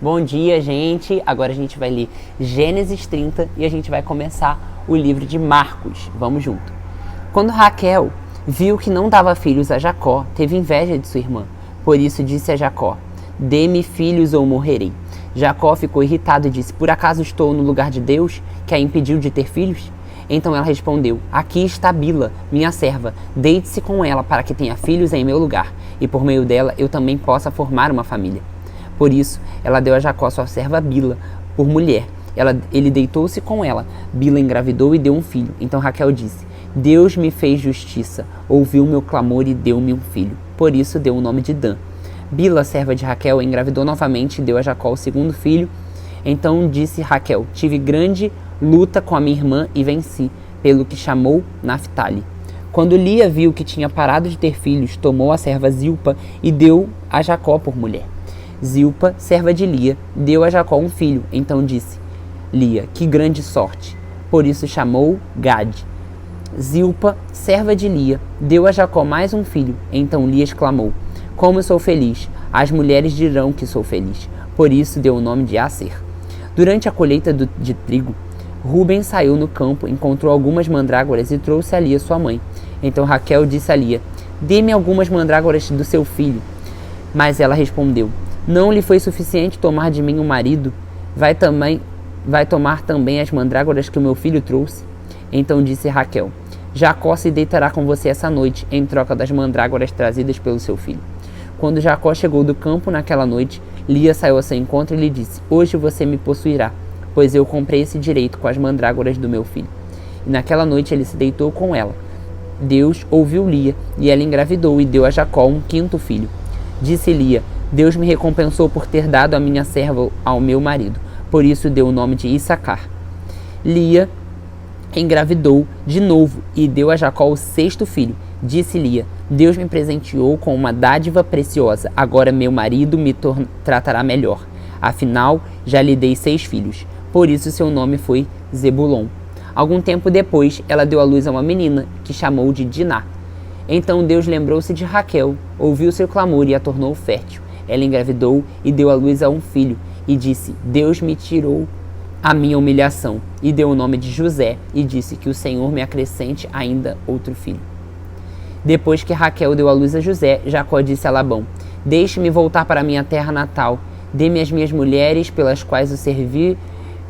Bom dia, gente! Agora a gente vai ler Gênesis 30 e a gente vai começar o livro de Marcos. Vamos junto. Quando Raquel viu que não dava filhos a Jacó, teve inveja de sua irmã. Por isso disse a Jacó: dê-me filhos ou morrerei. Jacó ficou irritado e disse: por acaso estou no lugar de Deus, que a impediu de ter filhos? Então ela respondeu: aqui está Bila, minha serva. Deite-se com ela para que tenha filhos em meu lugar, e por meio dela eu também possa formar uma família. Por isso, ela deu a Jacó sua serva Bila por mulher. Ele deitou-se com ela. Bila engravidou e deu um filho. Então Raquel disse: Deus me fez justiça, ouviu meu clamor e deu-me um filho. Por isso deu o nome de Dan. Bila, serva de Raquel, engravidou novamente e deu a Jacó o segundo filho. Então disse Raquel: tive grande luta com a minha irmã e venci, pelo que chamou Naftali. Quando Lia viu que tinha parado de ter filhos, tomou a serva Zilpa e deu a Jacó por mulher. Zilpa, serva de Lia, deu a Jacó um filho. Então disse Lia: que grande sorte! Por isso chamou Gade. Zilpa, serva de Lia, deu a Jacó mais um filho. Então Lia exclamou: como sou feliz! As mulheres dirão que sou feliz. Por isso deu o nome de Aser. Durante a colheita de trigo, Rúben saiu no campo, encontrou algumas mandrágoras e trouxe a Lia sua mãe. Então Raquel disse a Lia: dê-me algumas mandrágoras do seu filho. Mas ela respondeu: não lhe foi suficiente tomar de mim um marido? Vai tomar também as mandrágoras que o meu filho trouxe? Então disse Raquel: Jacó se deitará com você essa noite, em troca das mandrágoras trazidas pelo seu filho. Quando Jacó chegou do campo naquela noite, Lia saiu ao seu encontro e lhe disse: hoje você me possuirá, pois eu comprei esse direito com as mandrágoras do meu filho. E naquela noite ele se deitou com ela. Deus ouviu Lia, e ela engravidou e deu a Jacó um quinto filho. Disse Lia: Deus me recompensou por ter dado a minha serva ao meu marido. Por isso deu o nome de Issacar. Lia engravidou de novo e deu a Jacó o sexto filho. Disse Lia: Deus me presenteou com uma dádiva preciosa. Agora meu marido me tratará melhor. Afinal, já lhe dei 6 filhos. Por isso seu nome foi Zebulon. Algum tempo depois, ela deu à luz a uma menina, que chamou de Diná. Então Deus lembrou-se de Raquel, ouviu seu clamor e a tornou fértil. Ela engravidou e deu à luz a um filho, e disse: Deus me tirou a minha humilhação, e deu o nome de José, e disse: que o Senhor me acrescente ainda outro filho. Depois que Raquel deu à luz a José, Jacó disse a Labão: deixe-me voltar para minha terra natal, dê-me as minhas mulheres pelas quais o servi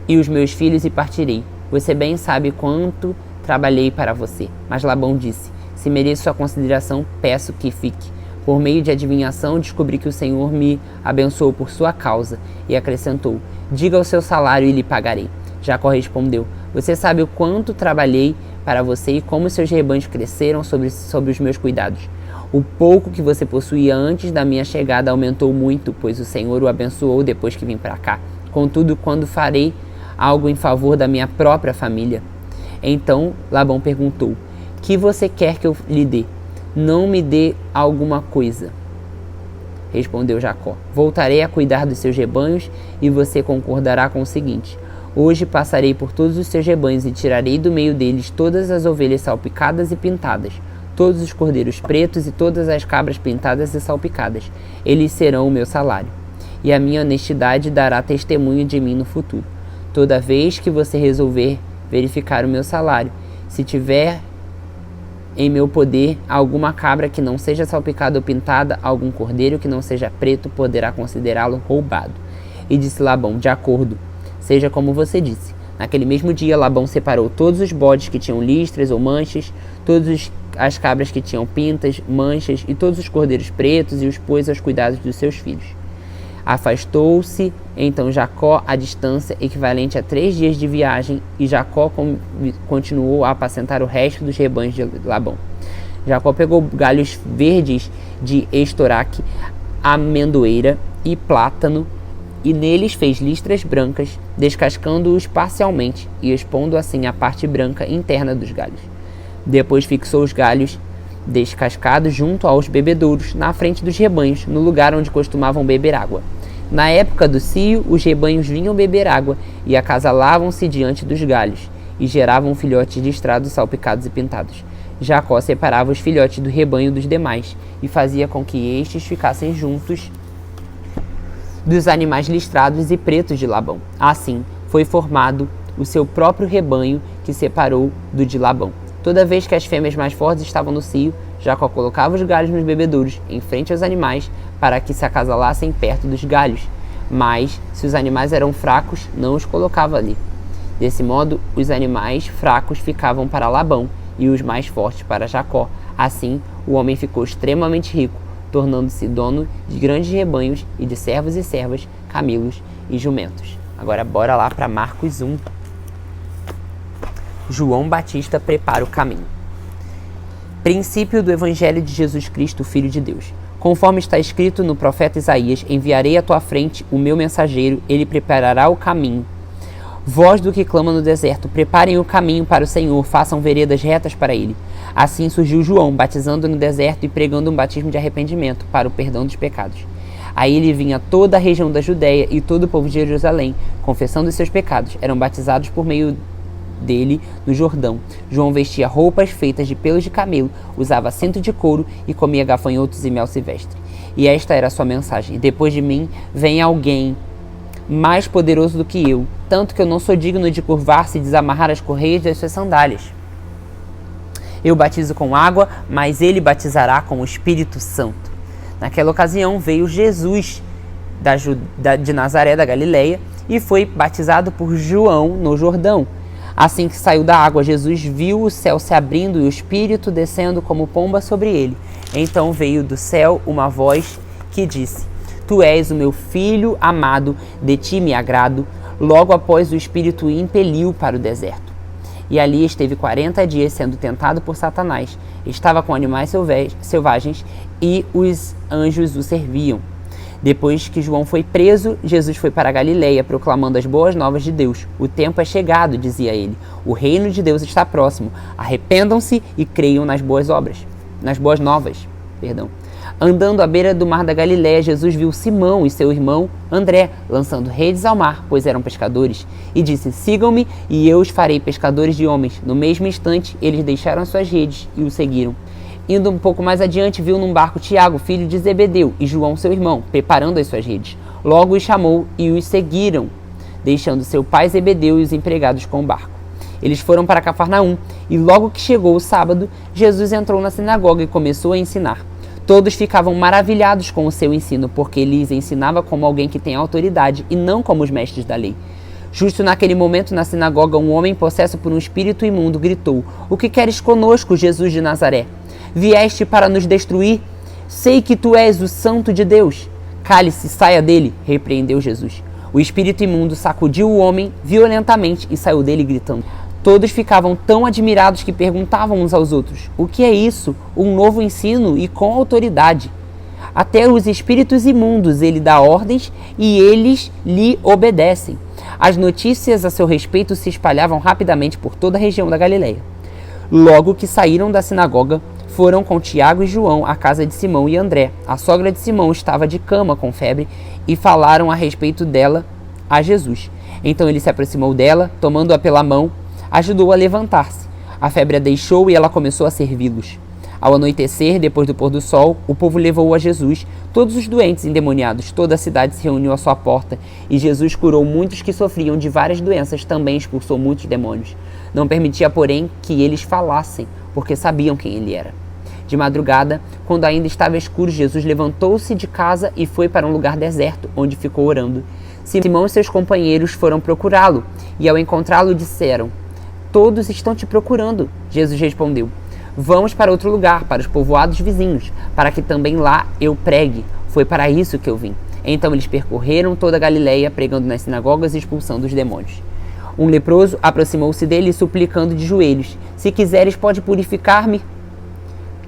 e os meus filhos e partirei. Você bem sabe quanto trabalhei para você. Mas Labão disse: se mereço sua consideração, peço que fique. Por meio de adivinhação, descobri que o Senhor me abençoou por sua causa. E acrescentou: diga o seu salário e lhe pagarei. Jacó respondeu: você sabe o quanto trabalhei para você e como seus rebanhos cresceram sobre os meus cuidados. O pouco que você possuía antes da minha chegada aumentou muito, pois o Senhor o abençoou depois que vim para cá. Contudo, quando farei algo em favor da minha própria família? Então Labão perguntou: que você quer que eu lhe dê? Não me dê alguma coisa. Respondeu Jacó: voltarei a cuidar dos seus rebanhos e você concordará com o seguinte: hoje passarei por todos os seus rebanhos e tirarei do meio deles todas as ovelhas salpicadas e pintadas, todos os cordeiros pretos e todas as cabras pintadas e salpicadas. Eles serão o meu salário. E a minha honestidade dará testemunho de mim no futuro. Toda vez que você resolver verificar o meu salário, se tiver em meu poder alguma cabra que não seja salpicada ou pintada, algum cordeiro que não seja preto, poderá considerá-lo roubado. E disse Labão: de acordo, seja como você disse. Naquele mesmo dia, Labão separou todos os bodes que tinham listras ou manchas, todas as cabras que tinham pintas, manchas, e todos os cordeiros pretos, e os pôs aos cuidados dos seus filhos. Afastou-se então Jacó à distância equivalente a 3 dias de viagem, e Jacó continuou a apacentar o resto dos rebanhos de Labão. Jacó pegou galhos verdes de estoraque, amendoeira e plátano, e neles fez listras brancas, descascando-os parcialmente e expondo assim a parte branca interna dos galhos. Depois fixou os galhos descascados junto aos bebedouros, na frente dos rebanhos, no lugar onde costumavam beber água. Na época do cio, os rebanhos vinham beber água e acasalavam-se diante dos galhos, e geravam filhotes listrados, salpicados e pintados. Jacó separava os filhotes do rebanho dos demais, e fazia com que estes ficassem juntos dos animais listrados e pretos de Labão. Assim, foi formado o seu próprio rebanho, que separou do de Labão. Toda vez que as fêmeas mais fortes estavam no cio, Jacó colocava os galhos nos bebedouros, em frente aos animais, para que se acasalassem perto dos galhos. Mas, se os animais eram fracos, não os colocava ali. Desse modo, os animais fracos ficavam para Labão e os mais fortes para Jacó. Assim, o homem ficou extremamente rico, tornando-se dono de grandes rebanhos e de servos e servas, camelos e jumentos. Agora, bora lá para Marcos 1. João Batista prepara o caminho. Princípio do Evangelho de Jesus Cristo, Filho de Deus. Conforme está escrito no profeta Isaías, enviarei à tua frente o meu mensageiro, ele preparará o caminho. Voz do que clama no deserto, preparem o caminho para o Senhor, façam veredas retas para ele. Assim surgiu João, batizando no deserto e pregando um batismo de arrependimento para o perdão dos pecados. Aí ele vinha toda a região da Judéia e todo o povo de Jerusalém, confessando os seus pecados, eram batizados por meio dele no Jordão. João vestia roupas feitas de pelos de camelo, usava cinto de couro e comia gafanhotos e mel silvestre. E esta era a sua mensagem: depois de mim vem alguém mais poderoso do que eu, tanto que eu não sou digno de curvar-se e desamarrar as correias das suas sandálias. Eu batizo com água, mas ele batizará com o Espírito Santo. Naquela ocasião veio Jesus de Nazaré da Galileia e foi batizado por João no Jordão. Assim que saiu da água, Jesus viu o céu se abrindo e o Espírito descendo como pomba sobre ele. Então veio do céu uma voz que disse: Tu és o meu filho amado, de ti me agrado. Logo após, o Espírito o impeliu para o deserto. E ali esteve 40 dias sendo tentado por Satanás. Estava com animais selvagens e os anjos o serviam. Depois que João foi preso, Jesus foi para a Galileia, proclamando as boas novas de Deus. O tempo é chegado, dizia ele. O reino de Deus está próximo. Arrependam-se e creiam nas boas novas. Andando à beira do mar da Galileia, Jesus viu Simão e seu irmão André lançando redes ao mar, pois eram pescadores. E disse: Sigam-me e eu os farei pescadores de homens. No mesmo instante, eles deixaram suas redes e o seguiram. Indo um pouco mais adiante, viu num barco Tiago, filho de Zebedeu, e João, seu irmão, preparando as suas redes. Logo os chamou e os seguiram, deixando seu pai Zebedeu e os empregados com o barco. Eles foram para Cafarnaum, e logo que chegou o sábado, Jesus entrou na sinagoga e começou a ensinar. Todos ficavam maravilhados com o seu ensino, porque ele lhes ensinava como alguém que tem autoridade e não como os mestres da lei. Justo naquele momento, na sinagoga, um homem possesso por um espírito imundo gritou: O que queres conosco, Jesus de Nazaré? Vieste para nos destruir? Sei que tu és o Santo de Deus. Cale-se, saia dele, repreendeu Jesus. O espírito imundo sacudiu o homem violentamente e saiu dele gritando. Todos ficavam tão admirados que perguntavam uns aos outros: O que é isso? Um novo ensino e com autoridade. Até os espíritos imundos ele dá ordens e eles lhe obedecem. As notícias a seu respeito se espalhavam rapidamente por toda a região da Galileia. Logo que saíram da sinagoga, foram com Tiago e João à casa de Simão e André. A sogra de Simão estava de cama com febre e falaram a respeito dela a Jesus. Então ele se aproximou dela, tomando-a pela mão, ajudou-a a levantar-se. A febre a deixou e ela começou a servi-los. Ao anoitecer, depois do pôr do sol, o povo levou a Jesus, todos os doentes endemoniados. Toda a cidade se reuniu à sua porta, e Jesus curou muitos que sofriam de várias doenças, também expulsou muitos demônios. Não permitia, porém, que eles falassem, porque sabiam quem ele era. De madrugada, quando ainda estava escuro, Jesus levantou-se de casa e foi para um lugar deserto, onde ficou orando. Simão e seus companheiros foram procurá-lo, e ao encontrá-lo disseram: Todos estão te procurando. Jesus respondeu: Vamos para outro lugar, para os povoados vizinhos, para que também lá eu pregue. Foi para isso que eu vim. Então eles percorreram toda a Galileia, pregando nas sinagogas e expulsando os demônios. Um leproso aproximou-se dele, suplicando de joelhos: Se quiseres, pode purificar-me.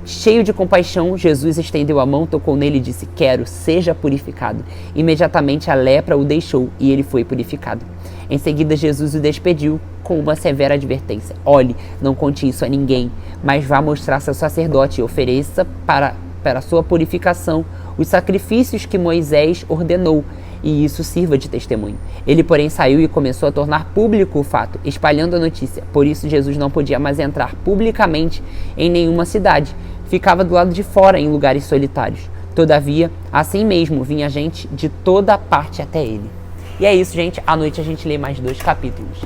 Cheio de compaixão, Jesus estendeu a mão, tocou nele e disse: Quero, seja purificado. Imediatamente a lepra o deixou e ele foi purificado. Em seguida, Jesus o despediu com uma severa advertência: Olhe, não conte isso a ninguém, mas vá mostrar-se ao sacerdote e ofereça para sua purificação os sacrifícios que Moisés ordenou, e isso sirva de testemunho. Ele, porém, saiu e começou a tornar público o fato, espalhando a notícia. Por isso, Jesus não podia mais entrar publicamente em nenhuma cidade. Ficava do lado de fora, em lugares solitários. Todavia, assim mesmo vinha gente de toda parte até ele. E é isso, gente. À noite a gente lê mais 2 capítulos.